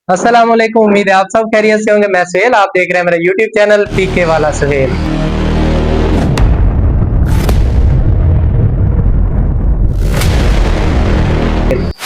अस्सलाम वालेकुम। उम्मीद है आप सब खैरियत से होंगे। मैं सुहेल, आप देख रहे हैं मेरा यूट्यूब चैनल पीके वाला सुहेल।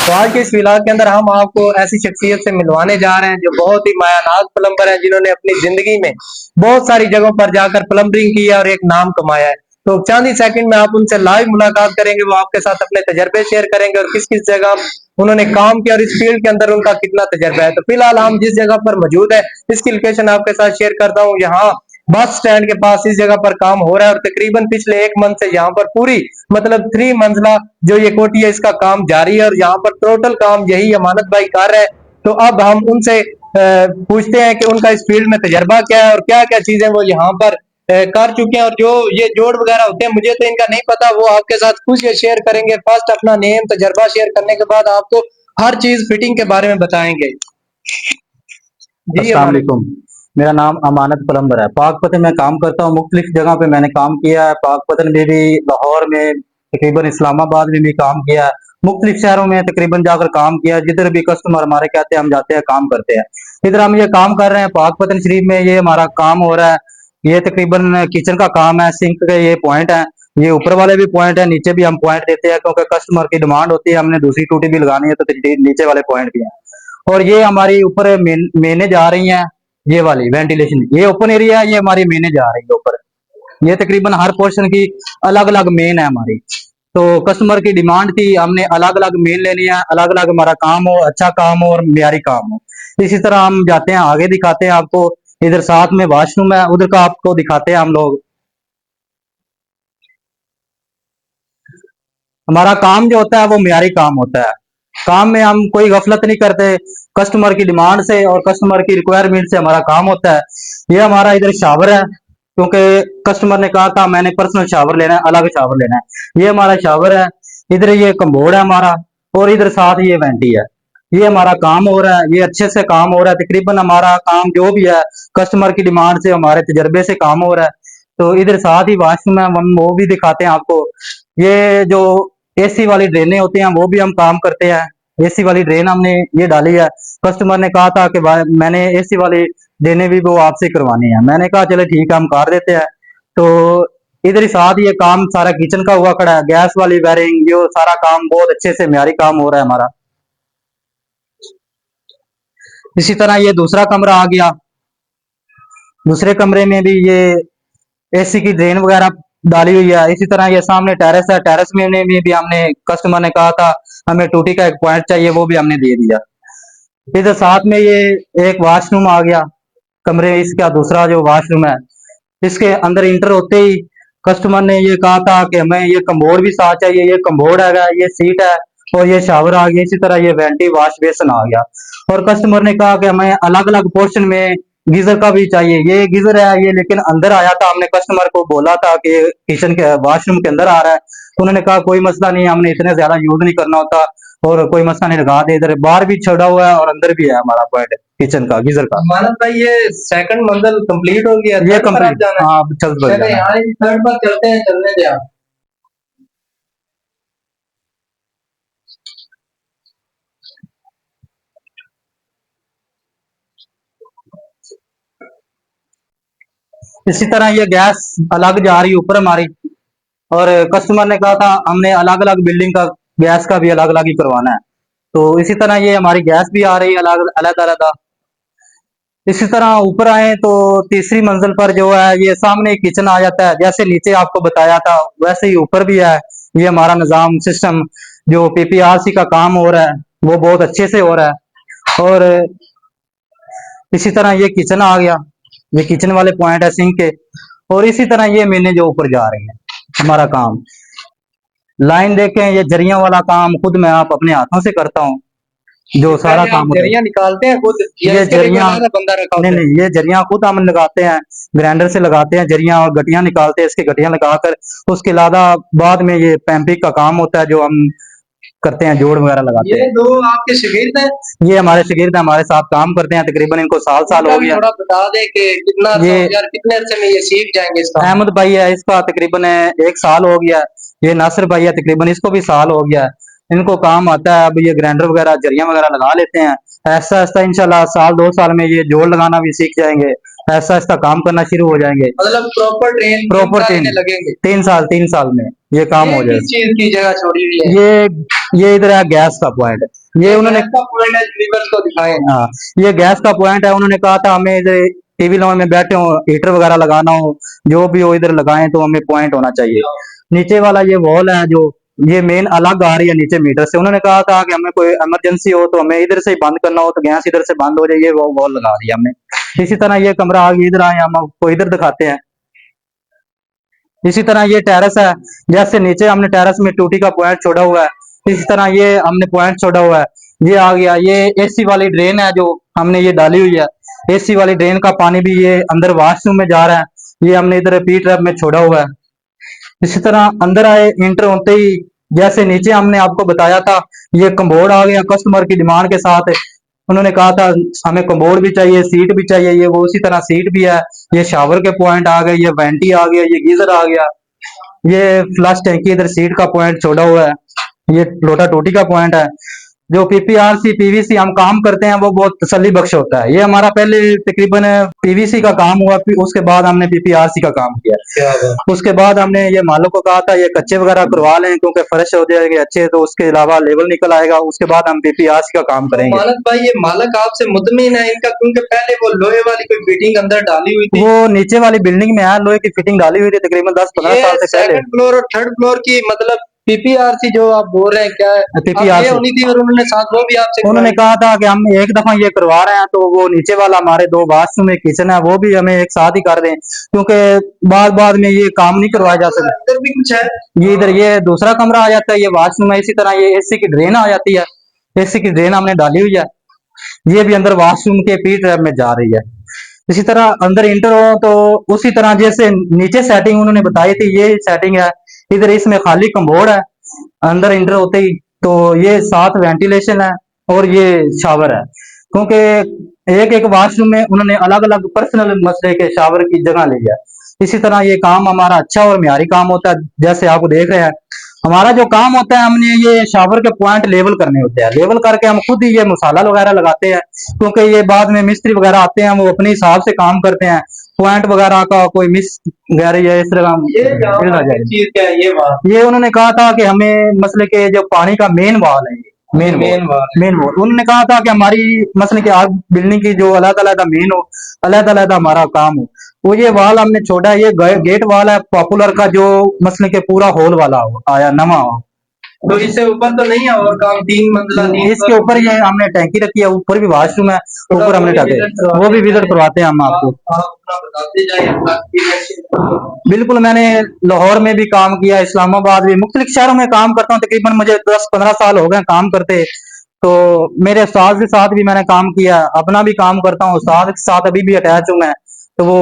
तो आज के इस व्लॉग के अंदर हम आपको ऐसी शख्सियत से मिलवाने जा रहे हैं जो बहुत ही मायानाज प्लम्बर है, जिन्होंने अपनी जिंदगी में बहुत सारी जगहों पर जाकर प्लम्बरिंग की है और एक नाम कमाया है। तो चंद ही सेकंड में आप उनसे लाइव मुलाकात करेंगे, वो आपके साथ अपने तजर्बे शेयर करेंगे और किस किस जगह उन्होंने काम किया और इस फील्ड के अंदर उनका कितना तजर्बा है। तो फिलहाल हम जिस जगह पर मौजूद है, इसकी लोकेशन आपके साथ शेयर करता हूँ। यहाँ बस स्टैंड के पास इस जगह पर काम हो रहा है और तकरीबन पिछले एक मंथ से यहाँ पर पूरी मतलब 3 मंजिला जो ये कोठी है, इसका काम जारी है और यहाँ पर टोटल काम यही अमानत भाई कर रहे हैं। तो अब हम उनसे पूछते हैं कि उनका इस फील्ड में तजर्बा क्या है और क्या क्या चीजें वो यहाँ पर कर चुके हैं, और जो ये जोड़ वगैरह होते हैं मुझे तो इनका नहीं पता, वो आपके साथ कुछ शेयर करेंगे। फर्स्ट अपना नेम तजर्बा शेयर करने के बाद आपको हर चीज फिटिंग के बारे में बताएंगे। जी अस्सलाम अमानत। वालेकुम। मेरा नाम अमानत प्लम्बर है। पाकपतन में काम करता हूँ। मुख्तलिफ जगह पे मैंने काम किया है। पाकपतन में भी, लाहौर में, तकरीबन इस्लामाबाद में भी काम किया है। मुख्तलिफ शहरों में तकरीबन जाकर काम किया है। जिधर भी कस्टमर हमारे कहते हैं हम जाते हैं, काम करते हैं। इधर हम ये काम कर रहे हैं पाकपतन शरीफ में, ये हमारा काम हो रहा है। ये तकरीबन किचन का काम है। सिंक के ये पॉइंट है, ये ऊपर वाले भी पॉइंट है, नीचे भी हम पॉइंट देते हैं क्योंकि कस्टमर की डिमांड होती है, हमने दूसरी टूटी भी लगानी है तो नीचे वाले पॉइंट भी है। और ये हमारी ऊपर मेने जा रही हैं। ये वाली वेंटिलेशन, ये ओपन एरिया है, ये हमारी मेने जा रही है ऊपर। ये तकरीबन हर पोर्शन की अलग अलग मेन है हमारी। तो कस्टमर की डिमांड थी, हमने अलग अलग मेन लेनी है, अलग अलग हमारा काम हो, अच्छा काम हो और म्यारी काम हो। इसी तरह हम जाते हैं, आगे दिखाते हैं आपको। इधर साथ में वॉशरूम है, उधर का आपको दिखाते हैं हम लोग। हमारा काम जो होता है वो म्यारी काम होता है। काम में हम कोई गफलत नहीं करते। कस्टमर की डिमांड से और कस्टमर की रिक्वायरमेंट से हमारा काम होता है। ये हमारा इधर शावर है, क्योंकि कस्टमर ने कहा था मैंने पर्सनल शावर लेना है, अलग शावर लेना है। ये हमारा शावर है। इधर ये कम्बोर्ड है हमारा, और इधर साथ ये वेंटी है। ये हमारा काम हो रहा है, ये अच्छे से काम हो रहा है। तकरीबन हमारा काम जो भी है कस्टमर की डिमांड से, हमारे तजर्बे से काम हो रहा है। तो इधर साथ ही वॉशरूम है, हम वो भी दिखाते हैं आपको। ये जो एसी वाली ड्रेनें होती हैं वो भी हम काम करते हैं। एसी वाली ड्रेन हमने ये डाली है। कस्टमर ने कहा था कि मैंने एसी वाली ड्रेनें भी वो आपसे करवानी है। मैंने कहा चलो ठीक है, हम कर देते हैं। तो इधर ही साथ ये काम सारा किचन का हुआ खड़ा है। गैस वाली वायरिंग, जो सारा काम बहुत अच्छे से म्यारी काम हो रहा है हमारा। इसी तरह ये दूसरा कमरा आ गया। दूसरे कमरे में भी ये एसी की ड्रेन वगैरह डाली हुई है। इसी तरह ये सामने टेरेस है, टेरेस में भी हमने, कस्टमर ने कहा था हमें टूटी का एक पॉइंट चाहिए, वो भी हमने दे दिया। इधर साथ में ये एक वॉशरूम आ गया। कमरे इसका दूसरा जो वॉशरूम है, इसके अंदर इंटर होते ही कस्टमर ने ये कहा था कि हमें ये कम्बोर्ड भी साथ चाहिए। ये कम्बोर्ड है, ये सीट है और ये शावर आ गया। इसी तरह ये वेंटी वॉश बेसन आ गया। और कस्टमर ने कहा कि हमें अलग अलग पोर्शन में गीजर का भी चाहिए। ये गीजर है ये, लेकिन अंदर आया था, हमने कस्टमर को बोला था कि किचन के वॉशरूम के अंदर आ रहा है, तो उन्होंने कहा कोई मसला नहीं, हमने इतने ज्यादा यूज नहीं करना होता और कोई मसला नहीं, लगा दे। इधर बाहर भी छोड़ा हुआ है और अंदर भी है हमारा पॉइंट किचन का, गीजर का। अमानत भाई, ये सेकंड मंजिल कंप्लीट हो गया, ये थर्ड पर आप कंप्लीट, जाना है। हाँ चल बढ़ चले जाना है। यहाँ थर्ड पर चलते हैं, चलने दे आप। इसी तरह ये गैस अलग जा रही है ऊपर हमारी। और कस्टमर ने कहा था हमने अलग अलग बिल्डिंग का गैस का भी अलग अलग ही करवाना है। तो इसी तरह ये हमारी गैस भी आ रही है अलग अलग अलग। इसी तरह ऊपर आए तो तीसरी मंजिल पर जो है ये सामने किचन आ जाता है। जैसे नीचे आपको बताया था वैसे ही ऊपर भी है। ये हमारा निजाम सिस्टम जो पीपीआरसी का काम हो रहा है वो बहुत अच्छे से हो रहा है। और इसी तरह ये किचन आ गया। ये किचन वाले पॉइंट है सिंक के। और इसी तरह ये मैंने जो ऊपर जा रही है हमारा काम, लाइन देखें, ये जरिया वाला काम खुद मैं आप अपने हाथों से करता हूँ। जो सारा पहले आप काम होता है जरिया निकालते हैं खुद या ये इसके लिए कोई जरिया, अलग बंदा रखा नहीं होता है? नहीं, ये जरिया खुद हम लगाते हैं। ग्राइंडर से लगाते हैं जरिया और गटियां निकालते हैं, इसके गटियां लगाकर उसके अलावा बाद में ये पैम्पिंग का काम होता है जो हम करते हैं, जोड़ वगैरह लगाते ये हैं। दो आपके शागिर्द हैं? ये हमारे शागिर्द हमारे साथ काम करते हैं, तकरीबन इनको साल साल इनका हो भी गया। थोड़ा बता दें कि कितना अर्सा ये हो गया और कितने अरसे में ये सीख जाएंगे इस काम अहमद भाई है, इसका तकरीबन 1 साल हो गया। ये नासिर भाई है, तकरीबन इसको भी साल हो गया। इनको काम आता है। अब ये ग्राइंडर वगैरह जरिया वगैरह लगा लेते हैं। ऐसा ऐसा इंशाल्लाह साल 2 साल में ये जोड़ लगाना भी सीख जाएंगे, ऐसा ऐसा काम करना शुरू हो जाएंगे। मतलब प्रॉपर ट्रेन प्रॉपर लेने लगेंगे। 3 साल में ये काम ये हो किस जाएगा। चीज की जगह छोड़ी हुई है? ये इधर है गैस का पॉइंट, ये उन्होंने, गैस का पॉइंट है, वीवर्स को दिखाएं। हाँ ये गैस का पॉइंट है। उन्होंने कहा था हमें इधर टीवी लॉन में बैठे हो, हीटर वगैरह लगाना हो, जो भी हो इधर लगाएं तो हमें पॉइंट होना चाहिए। नीचे वाला ये वॉल है जो ये मेन अलग आ रही है नीचे मीटर से। उन्होंने कहा था कि हमें कोई इमरजेंसी हो तो हमें इधर से ही बंद करना हो तो गैस इधर से बंद हो जाए, ये वो वॉल लगा दी हमने। इसी तरह ये कमरा आगे इधर आए, हम आपको इधर दिखाते हैं। इसी तरह ये टेरेस है, जैसे नीचे हमने टेरेस में टूटी का पॉइंट छोड़ा हुआ है, इसी तरह ये हमने पॉइंट छोड़ा हुआ है। ये आ गया, ये एसी वाली ड्रेन है जो हमने ये डाली हुई है। एसी वाली ड्रेन का पानी भी ये अंदर वॉशरूम में जा रहा है, ये हमने इधर पी ट्रैप में छोड़ा हुआ है। इसी तरह अंदर आए, इंटर होते ही जैसे नीचे हमने आपको बताया था, ये कम्बोर्ड आ गया कस्टमर की डिमांड के साथ। उन्होंने कहा था हमें कम्बोर्ड भी चाहिए, सीट भी चाहिए, ये वो उसी तरह सीट भी है। ये शावर के पॉइंट आ गए, ये वेंटी आ गया, ये गीजर आ गया, ये फ्लश टैंकी इधर सीट का पॉइंट छोड़ा हुआ है, ये लोटा टोटी का पॉइंट है। जो पीपीआरसी पीवीसी हम काम करते हैं वो बहुत तसल्ली बख्श होता है। ये हमारा पहले तकरीबन पीवीसी का काम हुआ, फिर उसके बाद हमने पीपीआरसी का काम किया। उसके बाद हमने ये मालिक को कहा था ये कच्चे वगैरह करवा लें क्योंकि फ्रेश हो जाएंगे अच्छे, तो उसके अलावा लेवल निकल आएगा, उसके बाद हम पीपीआरसी का काम तो करेंगे। मानस भाई, ये मालक आपसे मुतमिन है इनका, क्योंकि पहले वो लोहे वाली कोई फिटिंग अंदर डाली हुई थी। वो नीचे वाली बिल्डिंग में है, लोहे की फिटिंग डाली हुई थी तकरीबन 10-15 ये साल से पहले। सेकंड फ्लोर और थर्ड फ्लोर की मतलब पीपीआरसी जो आप बोल रहे हैं, क्या है अब ये पीपीआरसी होनी थी और उन्होंने साथ वो भी आपसे उन्होंने करवाई? कहा था कि हम एक दफा ये करवा रहे हैं तो वो नीचे वाला हमारे 2 वॉशरूम एक किचन है वो भी हमें एक साथ ही कर दें, क्योंकि बाद बाद में ये काम नहीं करवाया जा सकता। इधर भी कुछ है। ये इधर ये दूसरा कमरा आ जाता है, ये वॉशरूम है। इसी तरह ये एसी की ड्रेन आ जाती है, एसी की ड्रेन हमने डाली हुई है, ये भी अंदर वॉशरूम के पी ट्रैप में जा रही है। इसी तरह अंदर इंटर हो तो उसी तरह जैसे नीचे सेटिंग उन्होंने बताई थी, ये सेटिंग है। इधर इसमें खाली कम्बोर्ड है, अंदर इंटर होते ही तो ये साथ वेंटिलेशन है और ये शावर है, क्योंकि एक एक वॉशरूम में उन्होंने अलग अलग पर्सनल मसले के शावर की जगह ली है। इसी तरह ये काम हमारा अच्छा और म्यारी काम होता है। जैसे आप देख रहे हैं हमारा जो काम होता है, हमने ये शावर के पॉइंट लेवल करने होते हैं, लेवल करके हम खुद ही ये मसाला वगैरह लगाते हैं, क्योंकि ये बाद में मिस्त्री वगैरह आते हैं वो अपने हिसाब से काम करते हैं। पॉइंट वगैरह का कोई मिस वगैरह या इस तरह हम ये यहाँ मिल ना पर जाए। किस चीज का है ये बात? ये उन्होंने कहा था कि हमें मसले के जो पानी का मेन वाल है, मेन मेन बात है। मेन वॉल उन्होंने कहा था कि हमारी मसले के आग बिल्डिंग की जो अलग अलग मेन हो, अलग अलग हमारा काम हो, वो ये वाल हमने छोड़ा है। ये गेट वाल है पॉपुलर का जो मसले के पूरा होल वाला हो आया नवा हो। तो इससे ऊपर तो नहीं है और काम? 3 मंजिला, 3 इसके ऊपर ये हमने टैंकी रखी है, ऊपर भी वॉशरूम है, ऊपर हमने टाके वो भी विजिट करवाते हैं हम आपको। आप अपना बताते जाइए अपना experience। बिल्कुल, मैंने लाहौर में भी काम किया, इस्लामाबाद भी, मुख्तलिफ शहरों में काम करता हूँ। तकरीबन मुझे 10-15 साल हो गए काम करते। तो मेरे उस्ताद के साथ भी मैंने काम किया, अपना भी काम करता हूँ, उस्ताद के साथ अभी भी अटैच हूँ मैं। तो वो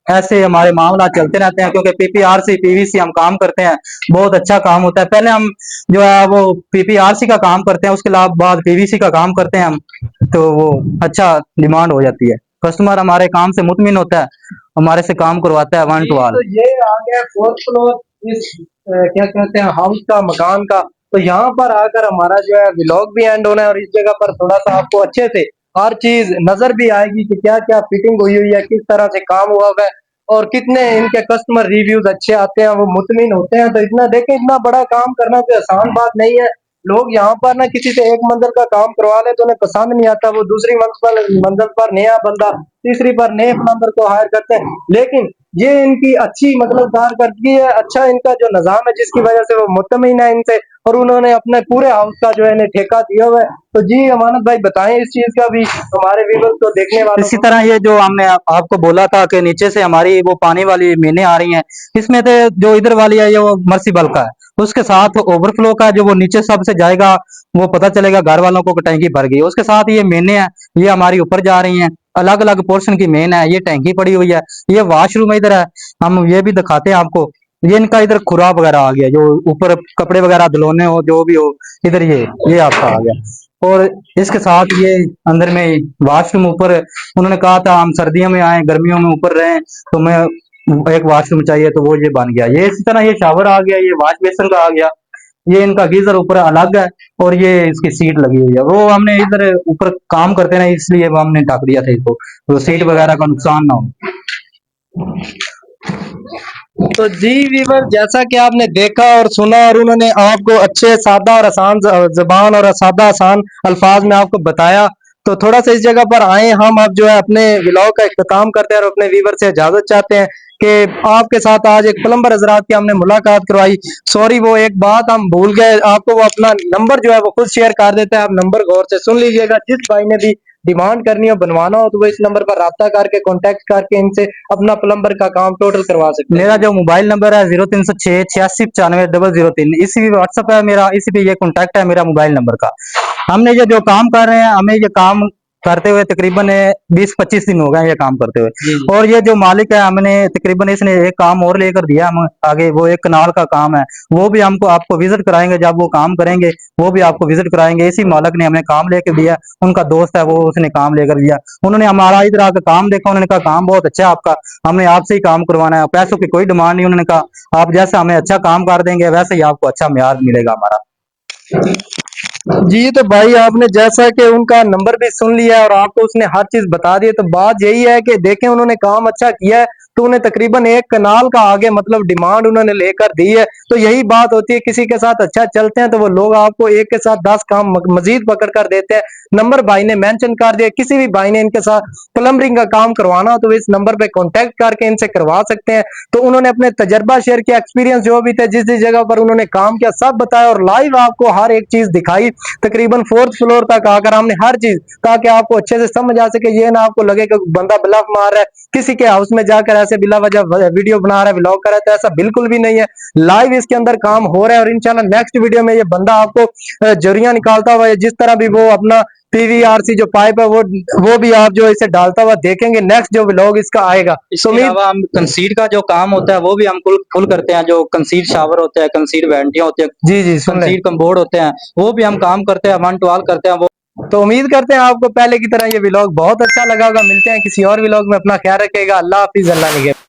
ऐसे हमारे मामला चलते रहते हैं, क्योंकि पीपीआरसी पीवीसी हम काम करते हैं, बहुत अच्छा काम होता है। पहले हम जो है वो पीपीआरसी का काम करते हैं, उसके बाद पीवीसी का काम करते हैं हम, तो वो अच्छा डिमांड हो जाती है, कस्टमर हमारे काम से मुतमिन होता है, हमारे से काम करवाता है वन टू ऑल। तो ये आ गया 4th फ्लोर इस क्या कहते हैं हाउस का, मकान का। तो यहाँ पर आकर हमारा जो है व्लॉग भी एंड होना है और इस जगह पर थोड़ा सा आपको अच्छे से हर चीज नजर भी आएगी कि क्या क्या फिटिंग हुई हुई है, किस तरह से काम हुआ हुआ है और कितने इनके कस्टमर रिव्यूज अच्छे आते हैं, वो मुतमिन होते हैं। तो इतना देखें, इतना बड़ा काम करना कोई आसान बात नहीं है। लोग यहाँ पर ना किसी से एक मंजिल का काम करवा ले तो उन्हें पसंद नहीं आता, वो दूसरी मंजिल पर नया बंदा, तीसरी पर नए प्लम्बर को हायर करते हैं। लेकिन ये इनकी अच्छी मतलब कारकर्दगी है, अच्छा इनका जो निजाम है जिसकी वजह से वो मुतमिन है इनसे, और उन्होंने अपने पूरे हाउस का जो है इन्हें ठेका दिया हुआ है। तो जी अमानत भाई बताएं इस चीज का भी हमारे व्यूअर्स को, देखने वालों इसी को। तरह ये जो हमने आपको बोला था कि नीचे से हमारी वो पानी वाली मेने आ रही हैं, इसमें से जो इधर वाली है ये वो मर्सीबल का है, उसके साथ ओवरफ्लो का जो वो नीचे सबसे जाएगा, वो पता चलेगा घर वालों को कि टैंकी भर गई। उसके साथ ये मेने हैं, ये हमारी ऊपर जा रही हैं, अलग अलग पोर्शन की मेन है, ये टैंकी पड़ी हुई है, ये वॉशरूम इधर है, हम ये भी दिखाते हैं आपको। ये इनका इधर खुराब वगैरह आ गया, जो ऊपर कपड़े वगैरह धुलौने हो जो भी हो, इधर ये आपका आ गया। और इसके साथ ये अंदर में वॉशरूम ऊपर, उन्होंने कहा था हम सर्दियों में आए गर्मियों में ऊपर रहें, तो मैं एक वॉशरूम चाहिए, तो वो ये बन गया। ये इसी तरह ये शावर आ गया, ये वॉश बेसिन का आ गया, ये इनका गीजर ऊपर अलग है और ये इसकी सीट लगी हुई है। वो हमने इधर ऊपर काम करते ना, इसलिए वो हमने ढक दिया था इसको, तो सीट वगैरह का नुकसान ना हो। तो जी वीवर, जैसा कि आपने देखा और सुना और उन्होंने आपको अच्छे सादा और आसान जबान और सादा आसान अल्फाज में आपको बताया, तो थोड़ा सा इस जगह पर आए हम अब जो है अपने व्लॉग का इख्तिताम करते हैं और अपने वीवर से इजाजत चाहते हैं कि आपके साथ आज एक प्लम्बर हजरात की हमने मुलाकात करवाई। सॉरी, वो एक बात हम भूल गए, आपको वो अपना नंबर जो है वो खुद शेयर कर देते हैं, आप नंबर गौर से सुन लीजिएगा। जिस भाई ने भी डिमांड करनी हो, बनवाना हो, तो वो इस नंबर पर राब्ता करके कांटेक्ट करके इनसे अपना प्लम्बर का काम टोटल करवा सकते हैं। मेरा जो मोबाइल नंबर है 0306 8695 003, इसी भी व्हाट्सएप है मेरा, इसी पे ये कॉन्टैक्ट है मेरा मोबाइल नंबर का। हमने ये जो काम कर रहे हैं, हमें ये काम करते हुए तकरीबन 20-25 दिन हो गए हैं ये काम करते हुए। जी जी। और ये जो मालिक है, हमने तकरीबन इसने एक काम और लेकर दिया हम आगे, वो एक कनाल का काम है, वो भी हमको आपको विजिट कराएंगे, जब वो काम करेंगे वो भी आपको विजिट कराएंगे। इसी मालिक ने हमें काम लेकर दिया, उनका दोस्त है वो, उसने काम लेकर दिया। उन्होंने हमारा इधर आकर काम देखा, उन्होंने कहा काम बहुत अच्छा है आपका, हमने आपसे ही काम करवाना है, पैसों की कोई डिमांड नहीं। उन्होंने कहा आप जैसा हमें अच्छा काम कर देंगे वैसे ही आपको अच्छा म्यार मिलेगा हमारा। जी, तो भाई आपने जैसा कि उनका नंबर भी सुन लिया और आपको उसने हर चीज बता दी, तो बात यही है कि देखें उन्होंने काम अच्छा किया है, तो उन्हें तकरीबन एक कनाल का आगे मतलब डिमांड उन्होंने लेकर दी है। तो यही बात होती है, किसी के साथ अच्छा चलते हैं तो वो लोग आपको एक के साथ 10 काम मजीद पकड़ कर देते हैं। नंबर भाई ने मेंशन कर दिया, किसी भी भाई ने इनके साथ प्लम्बरिंग का काम करवाना हो तो इस नंबर पे कांटेक्ट करके इनसे करवा सकते हैं। तो उन्होंने अपने तजर्बा शेयर किया, एक्सपीरियंस जो भी थे, जिस जिस जगह पर उन्होंने काम किया सब बताया और लाइव आपको हर एक चीज दिखाई। तकरीबन 4th फ्लोर तक आकर हमने हर चीज, ताकि आपको अच्छे से समझ आ सके, ये ना आपको लगे कि बंदा ब्लफ मार रहा है, किसी के हाउस में जाकर ऐसे बिला वजह वीडियो बना रहा है, व्लॉग कर रहा है, तो ऐसा बिल्कुल भी नहीं है। लाइव इसके अंदर काम हो रहा है और इंशाल्लाह नेक्स्ट वीडियो में ये बंदा आपको जरिया निकालता हुआ, जिस तरह भी वो अपना पीवीआरसी जो पाइप है वो भी आप जो इसे डालता हुआ देखेंगे नेक्स्ट जो व्लॉग इसका आएगा। तो इसके उम्मीद, अलावा हम कंसीड का जो काम होता है वो भी हम फुल करते हैं, जो कंसीड शावर होते हैं, कंसीड वेंटियां होती है, जी जी सुन ले। कंसीड कम्बोर्ड होते हैं, वो भी हम काम करते हैं, 1 to all करते हैं वो। तो उम्मीद करते हैं आपको पहले की तरह ये व्लॉग बहुत अच्छा लगा होगा। मिलते हैं किसी और व्लॉग में, अपना ख्याल रखिएगा। अल्लाह हाफिज, अल्लाह निगहबान।